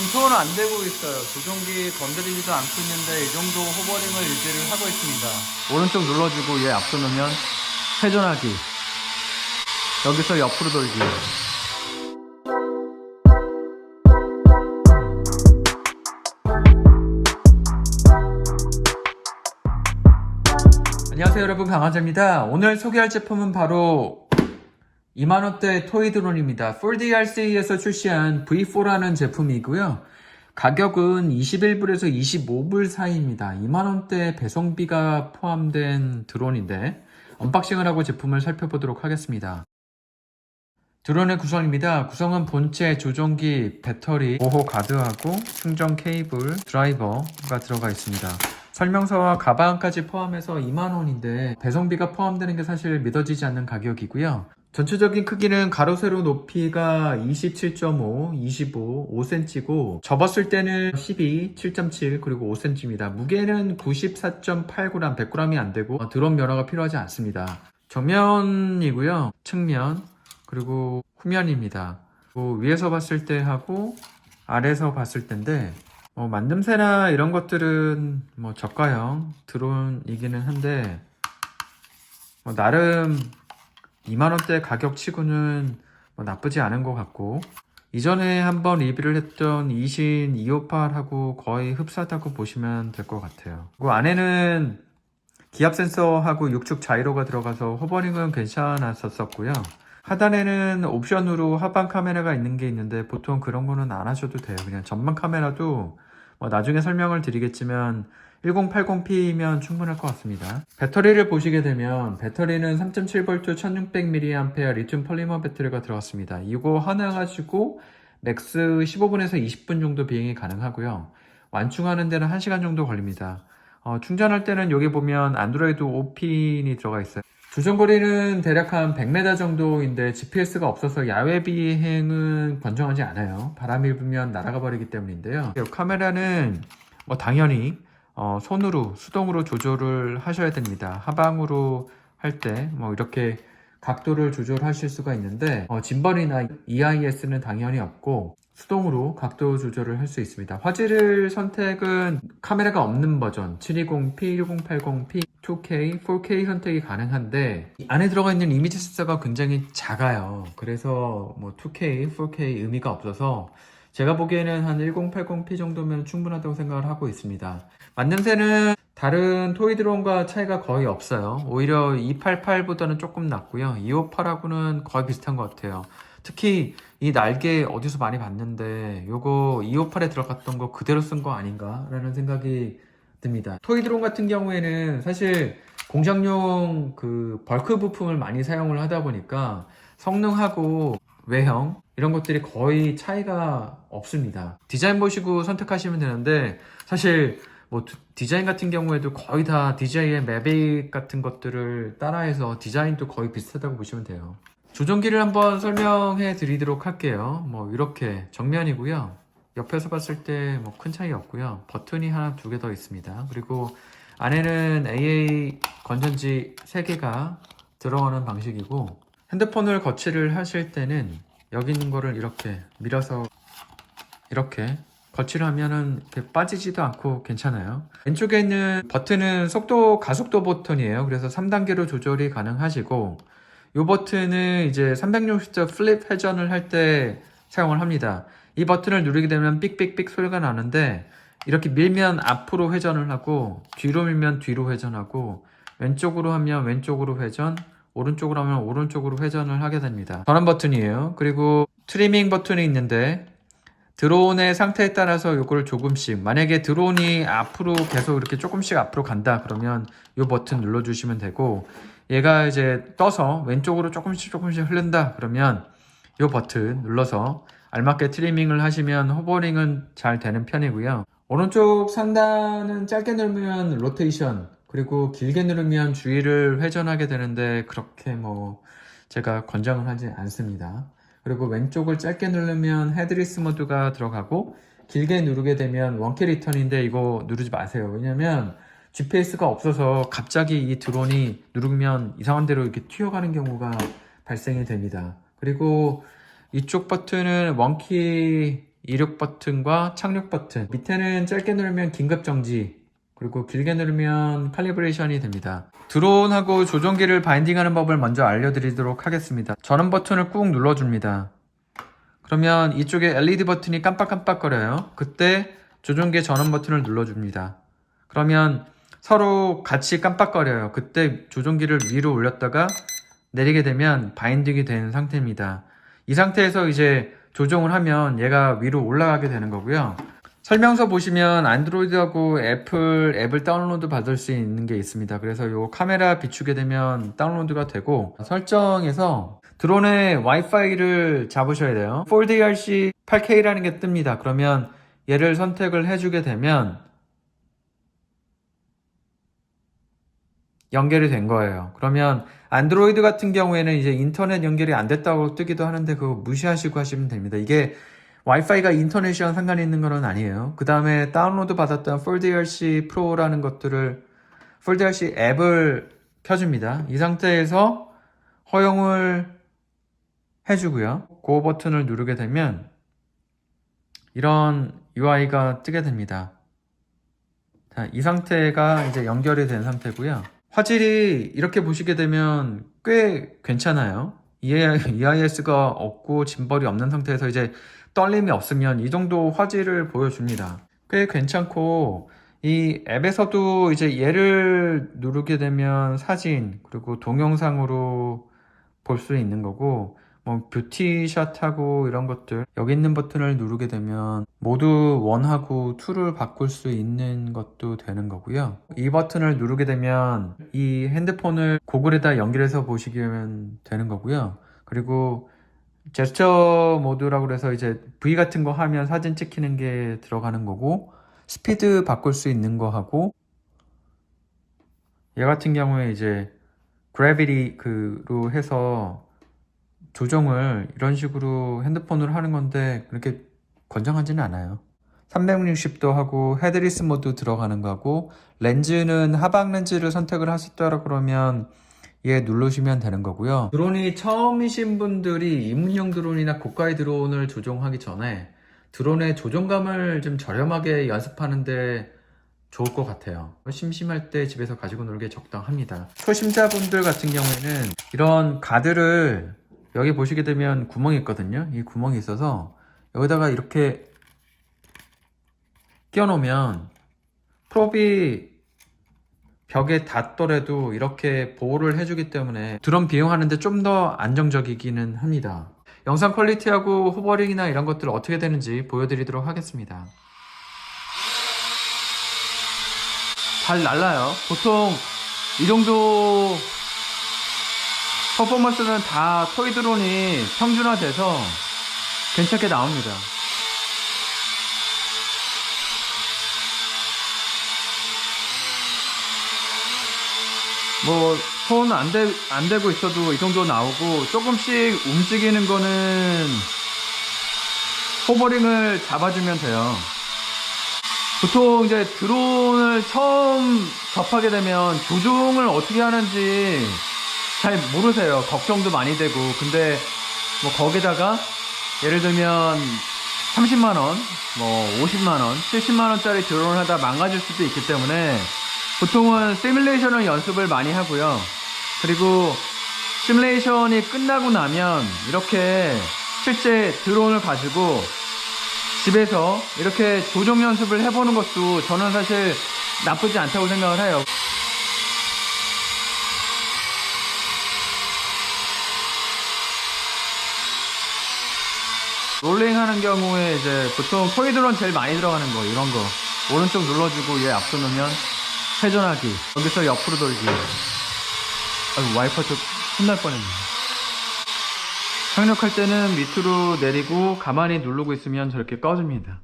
손은 안 대고 있어요. 조종기 건드리지도 않고 있는데 이 정도 호버링을 유지를 하고 있습니다. 오른쪽 눌러주고 얘 앞서 놓으면 회전하기, 여기서 옆으로 돌기. 안녕하세요 여러분, 강화재입니다. 오늘 소개할 제품은 바로 2만원대 토이 드론입니다. 4DRC에서 출시한 V4라는 제품이고요. 가격은 21불에서 25불 사이입니다. 2만원대 배송비가 포함된 드론인데 언박싱을 하고 제품을 살펴보도록 하겠습니다. 드론의 구성입니다. 구성은 본체, 조종기, 배터리, 보호 가드하고 충전 케이블, 드라이버가 들어가 있습니다. 설명서와 가방까지 포함해서 2만원인데 배송비가 포함되는 게 사실 믿어지지 않는 가격이고요. 전체적인 크기는 가로 세로 높이가 27.5, 25, 5cm고 접었을 때는 12, 7.7 그리고 5cm입니다. 무게는 94.8g, 100g이 안되고 드론 면허가 필요하지 않습니다. 정면이고요. 측면 그리고 후면입니다. 위에서 봤을 때 하고 아래에서 봤을 때인데 만듦새나 이런 것들은 저가형 드론이기는 한데 나름 2만원대 가격 치고는 나쁘지 않은 것 같고, 이전에 한번 리뷰를 했던 이신 258하고 거의 흡사하다고 보시면 될 것 같아요. 그 안에는 기압 센서하고 6축 자이로가 들어가서 호버링은 괜찮았었고요. 하단에는 옵션으로 하방 카메라가 있는 게 있는데 보통 그런 거는 안 하셔도 돼요. 그냥 전방 카메라도 나중에 설명을 드리겠지만 1080p면 충분할 것 같습니다. 배터리를 보시게 되면 배터리는 3.7V 1600mAh 리튬 폴리머 배터리가 들어갔습니다. 이거 하나 가지고 맥스 15분에서 20분 정도 비행이 가능하고요. 완충하는 데는 1시간 정도 걸립니다. 충전할 때는 여기 보면 안드로이드 5핀이 들어가 있어요. 주전거리는 대략 한 100m 정도인데 GPS가 없어서 야외 비행은 권장하지 않아요. 바람이 불면 날아가 버리기 때문인데요. 카메라는 당연히 손으로 수동으로 조절을 하셔야 됩니다. 하방으로 할 때 이렇게 각도를 조절하실 수가 있는데 짐벌이나 EIS는 당연히 없고 수동으로 각도 조절을 할 수 있습니다. 화질 선택은 카메라가 없는 버전 720p, 1080p, 2K, 4K 선택이 가능한데 안에 들어가 있는 이미지 숫자가 굉장히 작아요. 그래서 2K, 4K 의미가 없어서 제가 보기에는 한 1080p 정도면 충분하다고 생각을 하고 있습니다. 만듦새는 다른 토이 드론과 차이가 거의 없어요. 오히려 288보다는 조금 낫고요. 258하고는 거의 비슷한 것 같아요. 특히 이 날개 어디서 많이 봤는데 요거 258에 들어갔던 거 그대로 쓴 거 아닌가 라는 생각이 듭니다. 토이 드론 같은 경우에는 사실 공장용 그 벌크 부품을 많이 사용을 하다 보니까 성능하고 외형 이런 것들이 거의 차이가 없습니다. 디자인 보시고 선택하시면 되는데 사실 디자인 같은 경우에도 거의 다 DJI의 매빅 같은 것들을 따라해서 디자인도 거의 비슷하다고 보시면 돼요. 조종기를 한번 설명해 드리도록 할게요. 이렇게 정면이고요. 옆에서 봤을 때 큰 차이 없고요. 버튼이 하나, 두 개 더 있습니다. 그리고 안에는 AA 건전지 3개가 들어가는 방식이고, 핸드폰을 거치를 하실 때는 여기 있는 거를 이렇게 밀어서 이렇게 거치를 하면은 이렇게 빠지지도 않고 괜찮아요. 왼쪽에 있는 버튼은 가속도 버튼이에요. 그래서 3단계로 조절이 가능하시고, 이 버튼은 이제 360도 플립 회전을 할 때 사용을 합니다. 이 버튼을 누르게 되면 삑삑삑 소리가 나는데 이렇게 밀면 앞으로 회전을 하고 뒤로 밀면 뒤로 회전하고 왼쪽으로 하면 왼쪽으로 회전, 오른쪽으로 하면 오른쪽으로 회전을 하게 됩니다. 전원 버튼이에요. 그리고 트리밍 버튼이 있는데 드론의 상태에 따라서 이걸 조금씩, 만약에 드론이 앞으로 계속 이렇게 조금씩 앞으로 간다 그러면 이 버튼 눌러주시면 되고, 얘가 이제 떠서 왼쪽으로 조금씩 흐른다 그러면 이 버튼 눌러서 알맞게 트리밍을 하시면 호버링은 잘 되는 편이고요. 오른쪽 상단은 짧게 누르면 로테이션, 그리고 길게 누르면 주위를 회전하게 되는데 그렇게 제가 권장을 하지 않습니다. 그리고 왼쪽을 짧게 누르면 헤드리스 모드가 들어가고 길게 누르게 되면 원키 리턴인데 이거 누르지 마세요. 왜냐면 GPS가 없어서 갑자기 이 드론이 누르면 이상한 데로 이렇게 튀어가는 경우가 발생이 됩니다. 그리고 이쪽 버튼은 원키 이륙 버튼과 착륙 버튼, 밑에는 짧게 누르면 긴급 정지, 그리고 길게 누르면 칼리브레이션이 됩니다. 드론하고 조종기를 바인딩하는 법을 먼저 알려드리도록 하겠습니다. 전원 버튼을 꾹 눌러줍니다. 그러면 이쪽에 LED 버튼이 깜빡깜빡거려요. 그때 조종기의 전원 버튼을 눌러줍니다. 그러면 서로 같이 깜빡거려요. 그때 조종기를 위로 올렸다가 내리게 되면 바인딩이 된 상태입니다. 이 상태에서 이제 조종을 하면 얘가 위로 올라가게 되는 거고요. 설명서 보시면 안드로이드하고 애플 앱을 다운로드 받을 수 있는 게 있습니다. 그래서 요 카메라 비추게 되면 다운로드가 되고, 설정에서 드론의 와이파이를 잡으셔야 돼요. FoldARC 8K라는 게 뜹니다. 그러면 얘를 선택을 해주게 되면 연결이 된 거예요. 그러면 안드로이드 같은 경우에는 이제 인터넷 연결이 안 됐다고 뜨기도 하는데 그거 무시하시고 하시면 됩니다. 이게 와이파이가 인터넷이랑 상관이 있는 건 아니에요. 그 다음에 다운로드 받았던 FoldARC Pro라는 것들을, FoldARC 앱을 켜줍니다. 이 상태에서 허용을 해주고요. 고 버튼을 누르게 되면 이런 UI가 뜨게 됩니다. 자, 이 상태가 이제 연결이 된 상태고요. 화질이 이렇게 보시게 되면 꽤 괜찮아요. EIS가 없고 짐벌이 없는 상태에서 이제 떨림이 없으면 이 정도 화질을 보여줍니다. 꽤 괜찮고, 이 앱에서도 이제 얘를 누르게 되면 사진 그리고 동영상으로 볼 수 있는 거고, 뭐 뷰티샷하고 이런 것들, 여기 있는 버튼을 누르게 되면 모두 1하고 2를 바꿀 수 있는 것도 되는 거고요. 이 버튼을 누르게 되면 이 핸드폰을 고글에다 연결해서 보시면 되는 거고요. 그리고 제스처 모드라고 해서 이제 V 같은 거 하면 사진 찍히는 게 들어가는 거고, 스피드 바꿀 수 있는 거 하고, 얘 같은 경우에 이제 그래비티로 해서 조정을 이런 식으로 핸드폰으로 하는 건데 그렇게 건장하지는 않아요. 360도 하고 헤드리스 모드 들어가는 거고, 렌즈는 하방 렌즈를 선택을 하셨다라 그러면 얘 누르시면 되는 거고요. 드론이 처음이신 분들이 입문용 드론이나 고가의 드론을 조종하기 전에 드론의 조종감을 좀 저렴하게 연습하는데 좋을 것 같아요. 심심할 때 집에서 가지고 놀기에 적당합니다. 초심자분들 같은 경우에는 이런 가드를, 여기 보시게 되면 구멍이 있거든요. 이 구멍이 있어서 여기다가 이렇게 끼워 놓으면 프롭이 벽에 닿더라도 이렇게 보호를 해주기 때문에 드론 비용하는데 좀 더 안정적이기는 합니다. 영상 퀄리티하고 호버링이나 이런 것들 어떻게 되는지 보여드리도록 하겠습니다. 잘 날라요. 보통 이 정도 퍼포먼스는 다 토이 드론이 평준화돼서 괜찮게 나옵니다. 뭐 손 안 대고 있어도 이 정도 나오고, 조금씩 움직이는 거는 호버링을 잡아주면 돼요. 보통 이제 드론을 처음 접하게 되면 조종을 어떻게 하는지 잘 모르세요. 걱정도 많이 되고. 근데 뭐 거기다가 예를 들면 30만원, 뭐 50만원, 70만원짜리 드론을 하다 망가질 수도 있기 때문에 보통은 시뮬레이션을 연습을 많이 하고요. 그리고 시뮬레이션이 끝나고 나면 이렇게 실제 드론을 가지고 집에서 이렇게 조종 연습을 해보는 것도 저는 사실 나쁘지 않다고 생각을 해요. 롤링 하는 경우에 이제 보통 토이 드론 제일 많이 들어가는 거, 이런 거 오른쪽 눌러주고 얘 앞서 놓으면 회전하기, 여기서 옆으로 돌기. 아이고, 와이퍼 쪽 혼날 뻔했네. 착륙할 때는 밑으로 내리고 가만히 누르고 있으면 저렇게 꺼집니다.